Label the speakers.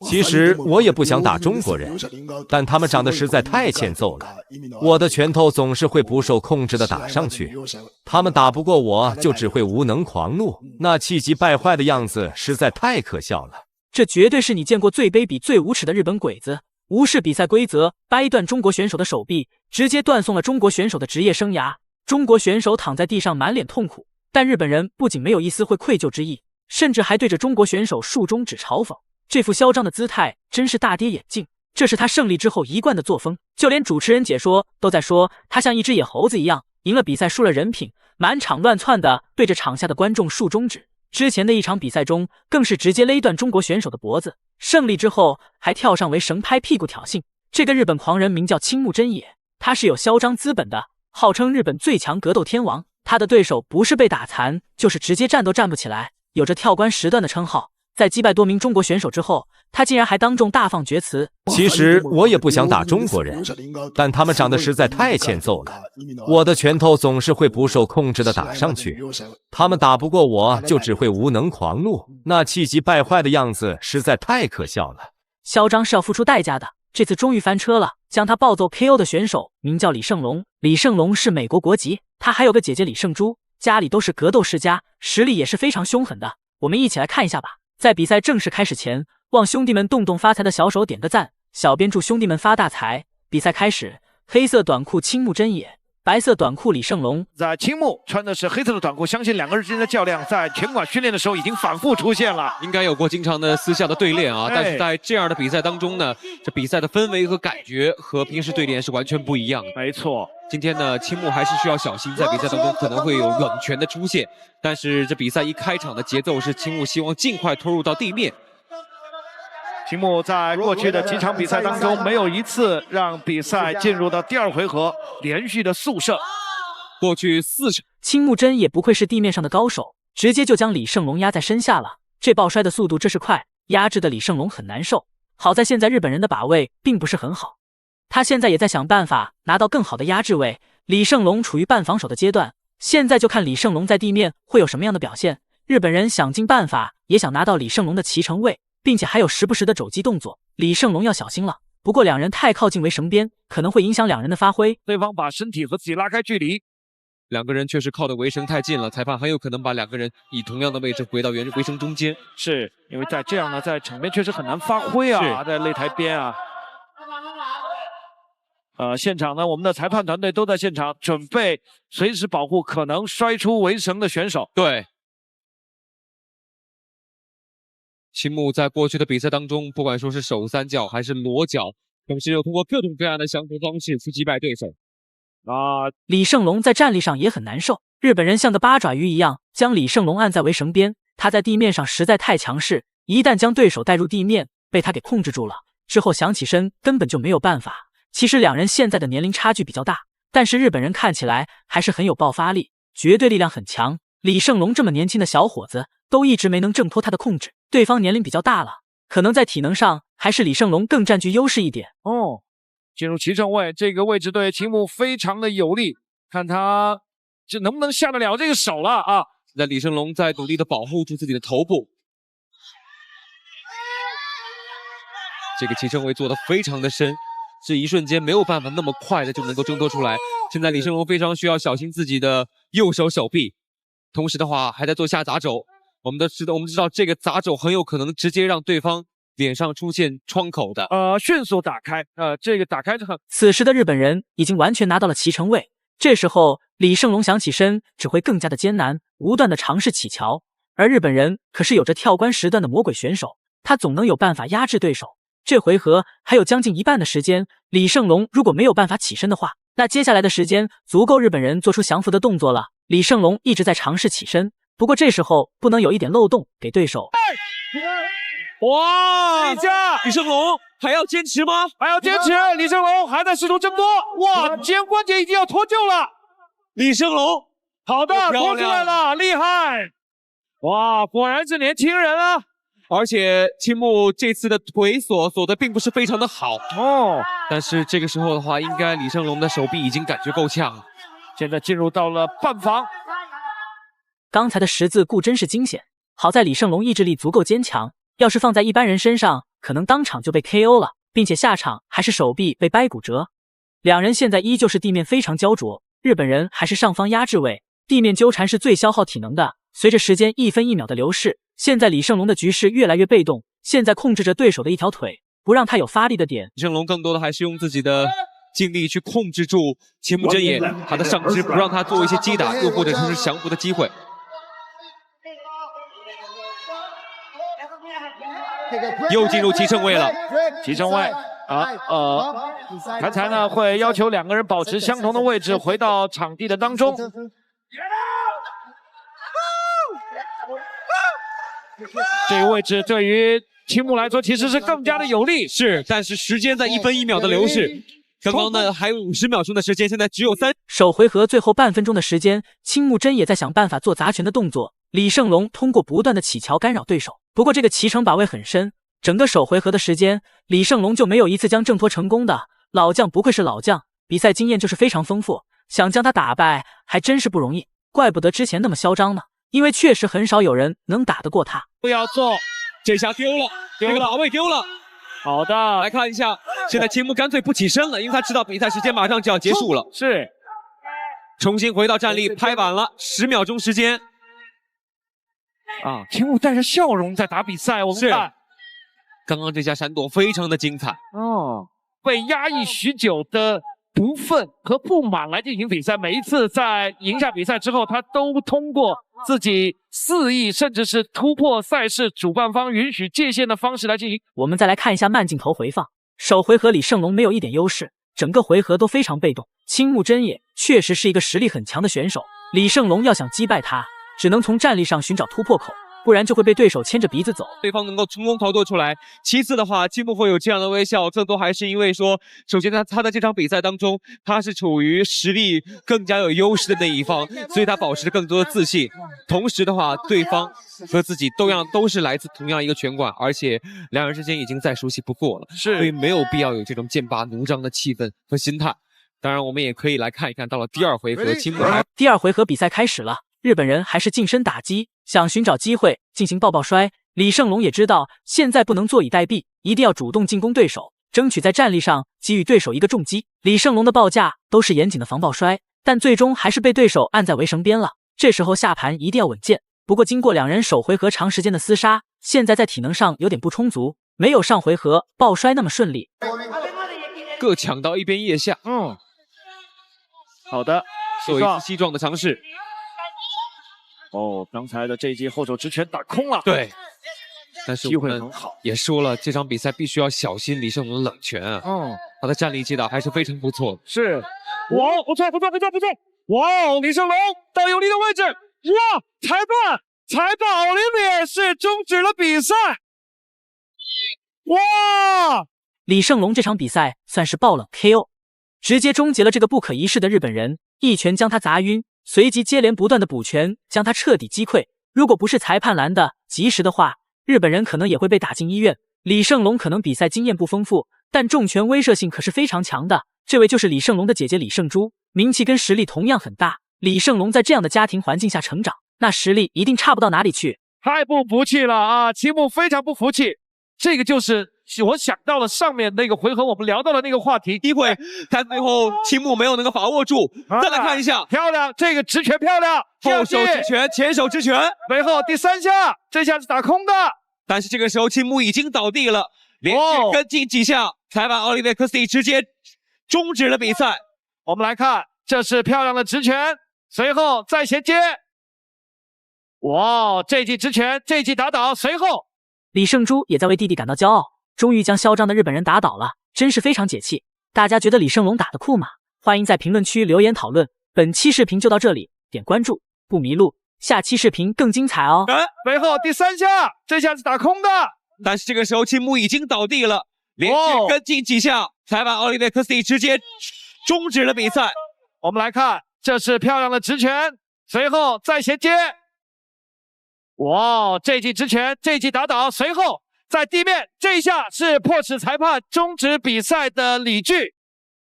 Speaker 1: 其实我也不想打中国人，但他们长得实在太欠揍了。我的拳头总是会不受控制的打上去，他们打不过我，就只会无能狂怒，那气急败坏的样子实在太可笑了。
Speaker 2: 这绝对是你见过最卑鄙、最无耻的日本鬼子！无视比赛规则，掰断中国选手的手臂，直接断送了中国选手的职业生涯。中国选手躺在地上，满脸痛苦，但日本人不仅没有一丝会愧疚之意，甚至还对着中国选手竖中指嘲讽。这副嚣张的姿态真是大跌眼镜，这是他胜利之后一贯的作风。就连主持人解说都在说他像一只野猴子一样，赢了比赛输了人品，满场乱窜的对着场下的观众竖中指。之前的一场比赛中更是直接勒断中国选手的脖子，胜利之后还跳上围绳拍屁股挑衅。这个日本狂人名叫青木真也，他是有嚣张资本的，号称日本最强格斗天王。他的对手不是被打残，就是直接站都站不起来，有着跳关10段的称号。在击败多名中国选手之后，他竟然还当众大放厥词。
Speaker 1: 其实我也不想打中国人，但他们长得实在太欠揍了。我的拳头总是会不受控制的打上去，他们打不过我，就只会无能狂怒，那气急败坏的样子实在太可笑了。
Speaker 2: 嚣张是要付出代价的，这次终于翻车了。将他暴揍 KO 的选手名叫李胜龙，李胜龙是美国国籍，他还有个姐姐李胜珠，家里都是格斗世家，实力也是非常凶狠的。我们一起来看一下吧。在比赛正式开始前，望兄弟们动动发财的小手点个赞，小编祝兄弟们发大财。比赛开始，黑色短裤青木真也，白色短裤李胜龙。
Speaker 3: 在青木穿的是黑色的短裤，相信两个人之间的较量在拳馆训练的时候已经反复出现了，
Speaker 4: 应该有过经常的私下的对练啊。但是在这样的比赛当中呢，这比赛的氛围和感觉和平时对练是完全不一样的。
Speaker 3: 没错。
Speaker 4: 今天呢，青木还是需要小心，在比赛当中可能会有冷拳的出现。但是这比赛一开场的节奏是青木希望尽快拖入到地面。
Speaker 3: 青木在过去的几场比赛当中，没有一次让比赛进入到第2回合连续的速胜。
Speaker 4: 过去4场，
Speaker 2: 青木真也不愧是地面上的高手，直接就将李胜龙压在身下了。这抱摔的速度这是快，压制的李胜龙很难受。好在现在日本人的把位并不是很好，他现在也在想办法拿到更好的压制位。李胜龙处于半防守的阶段，现在就看李胜龙在地面会有什么样的表现。日本人想尽办法也想拿到李胜龙的骑乘位，并且还有时不时的肘击动作，李胜龙要小心了。不过两人太靠近围绳边，可能会影响两人的发挥。
Speaker 3: 对方把身体和自己拉开距离，
Speaker 4: 两个人确实靠的围绳太近了，裁判很有可能把两个人以同样的位置回到围绳中间。
Speaker 3: 是因为在这样呢，在场边确实很难发挥啊，在擂台边啊。现场呢，我们的裁判团队都在现场，准备随时保护可能摔出围绳的选手。
Speaker 4: 对，青木在过去的比赛当中，不管说是手三角还是裸脚，都是有通过各种各样的相处方式去击败对手。
Speaker 2: 李胜龙在站立上也很难受，日本人像个八爪鱼一样将李胜龙按在围绳边，他在地面上实在太强势，一旦将对手带入地面，被他给控制住了，之后想起身根本就没有办法。其实两人现在的年龄差距比较大，但是日本人看起来还是很有爆发力，绝对力量很强。李胜龙这么年轻的小伙子都一直没能挣脱他的控制，对方年龄比较大了，可能在体能上还是李胜龙更占据优势一点。
Speaker 3: 进入骑乘位，这个位置对青木非常的有利，看他这能不能下得了这个手了啊！
Speaker 4: 现在李胜龙在努力的保护住自己的头部，这个骑乘位做得非常的深，是一瞬间没有办法那么快的就能够挣脱出来。现在李胜龙非常需要小心自己的右手手臂，同时的话还在做下砸肘。我们知道这个砸肘很有可能直接让对方脸上出现创口的，
Speaker 3: 迅速打开，这个打开之后，
Speaker 2: 此时的日本人已经完全拿到了骑乘位，这时候李胜龙想起身只会更加的艰难，不断的尝试起桥，而日本人可是有着跳关10段的魔鬼选手，他总能有办法压制对手。这回合还有将近一半的时间，李胜龙如果没有办法起身的话，那接下来的时间足够日本人做出降服的动作了。李胜龙一直在尝试起身，不过这时候不能有一点漏洞给对手。
Speaker 4: 哇！李胜龙还要坚持吗？
Speaker 3: 还要坚持，李胜龙还在试图挣脱。哇，肩关节已经要脱臼了。
Speaker 4: 李胜龙，
Speaker 3: 好的，脱出来了，厉害！哇，果然是年轻人啊！
Speaker 4: 而且青木这次的腿锁的并不是非常的好但是这个时候的话，应该李胜龙的手臂已经感觉够呛了。
Speaker 3: 现在进入到了半防，
Speaker 2: 刚才的10字固真是惊险，好在李胜龙意志力足够坚强，要是放在一般人身上，可能当场就被 KO 了，并且下场还是手臂被掰骨折。两人现在依旧是地面非常焦灼，日本人还是上方压制位，地面纠缠是最消耗体能的。随着时间1分1秒的流逝，现在李胜龙的局势越来越被动，现在控制着对手的一条腿，不让他有发力的点。
Speaker 4: 李胜龙更多的还是用自己的精力去控制住青木真也，他的上肢不让他做一些击打，又或者说是降服的机会。又进入齐正位了，
Speaker 3: 齐正位刚才呢会要求2个人保持相同的位置，回到场地的当中。这个位置对于青木来说其实是更加的有利，
Speaker 4: 是，但是时间在1分1秒的流逝，刚刚呢还有50秒钟的时间，现在只有3。
Speaker 2: 首回合最后半分钟的时间，青木真也在想办法做砸拳的动作，李胜龙通过不断的起桥干扰对手，不过这个骑乘把位很深，整个首回合的时间，李胜龙就没有一次将挣脱成功的。老将不愧是老将，比赛经验就是非常丰富，想将他打败还真是不容易，怪不得之前那么嚣张呢，因为确实很少有人能打得过他。
Speaker 3: 不要做，
Speaker 4: 这下丢了，这个把位丢了。
Speaker 3: 好的，
Speaker 4: 来看一下，现在青木干脆不起身了，因为他知道比赛时间马上就要结束了。
Speaker 3: 是，
Speaker 4: 重新回到站立，拍板了，10秒钟时间。
Speaker 3: 青木带着笑容在打比赛，我们看，
Speaker 4: 刚刚这下闪躲非常的精彩。
Speaker 3: 被压抑许久的不忿和不满来进行比赛，每一次在赢下比赛之后，他都通过自己肆意甚至是突破赛事主办方允许界限的方式来进行。
Speaker 2: 我们再来看一下慢镜头回放，首回合李胜龙没有一点优势，整个回合都非常被动。青木真也确实是一个实力很强的选手，李胜龙要想击败他，只能从战力上寻找突破口，不然就会被对手牵着鼻子走。
Speaker 4: 对方能够成功逃脱出来。其次的话，青木会有这样的微笑，更多还是因为说，首先他在这场比赛当中，他是处于实力更加有优势的那一方，所以他保持着更多的自信。同时的话，对方和自己都是来自同样一个拳馆，而且两人之间已经再熟悉不过了，所以没有必要有这种剑拔弩张的气氛和心态。当然，我们也可以来看一看，到了第2回合，青木
Speaker 2: 第2回合比赛开始了，日本人还是近身打击，想寻找机会进行抱摔。李胜龙也知道现在不能坐以待毙，一定要主动进攻对手，争取在战力上给予对手一个重击。李胜龙的报价都是严谨的防抱摔，但最终还是被对手按在围绳边了。这时候下盘一定要稳健。不过经过2人首回合长时间的厮杀，现在在体能上有点不充足，没有上回合抱摔那么顺利。
Speaker 4: 各抢到一边腋下。
Speaker 3: 好的，
Speaker 4: 做一次膝撞的尝试。
Speaker 3: 刚才的这一记后手直拳打空了。
Speaker 4: 对，但是
Speaker 3: 机会很好，
Speaker 4: 也说了，这场比赛必须要小心李胜龙的冷拳啊。他的战力击打还是非常不错的。
Speaker 3: 是，哇，不错。哇，李胜龙到有利的位置。哇，裁判奥林匹尔是终止了比赛。哇，
Speaker 2: 李胜龙这场比赛算是爆冷 KO， 直接终结了这个不可一世的日本人，一拳将他砸晕，随即接连不断的补拳将他彻底击溃。如果不是裁判拦的及时的话，日本人可能也会被打进医院。李胜龙可能比赛经验不丰富，但重拳威慑性可是非常强的。这位就是李胜龙的姐姐李胜珠，名气跟实力同样很大。李胜龙在这样的家庭环境下成长，那实力一定差不到哪里去。
Speaker 3: 太不服气了啊！青木非常不服气，这个就是我想到了上面那个回合我们聊到的那个话题。
Speaker 4: 第一回，但最后青木没有能够把握住。再来看一下，
Speaker 3: 漂亮，这个直拳漂亮，
Speaker 4: 后手直拳，前手直拳，
Speaker 3: 背后第3下，这下是打空的。
Speaker 4: 但是这个时候青木已经倒地了，连续跟进几下，裁判奥利维克斯蒂直接终止了比赛。
Speaker 3: 我们来看，这是漂亮的直拳，随后再衔接。哇，这记直拳，这记打倒，随后
Speaker 2: 李胜珠也在为弟弟感到骄傲，终于将嚣张的日本人打倒了，真是非常解气。大家觉得李胜龙打得酷吗？欢迎在评论区留言讨论。本期视频就到这里，点关注不迷路，下期视频更精彩哦。
Speaker 3: 背后第3下，这下是打空的。
Speaker 4: 但是这个时候青木已经倒地了，连续跟进几下，裁判奥利维克斯蒂直接终止了比赛。
Speaker 3: 我们来看，这是漂亮的直拳，随后再衔接。哇，这记直拳，这记打倒，随后在地面，这一下是迫使裁判终止比赛的理据。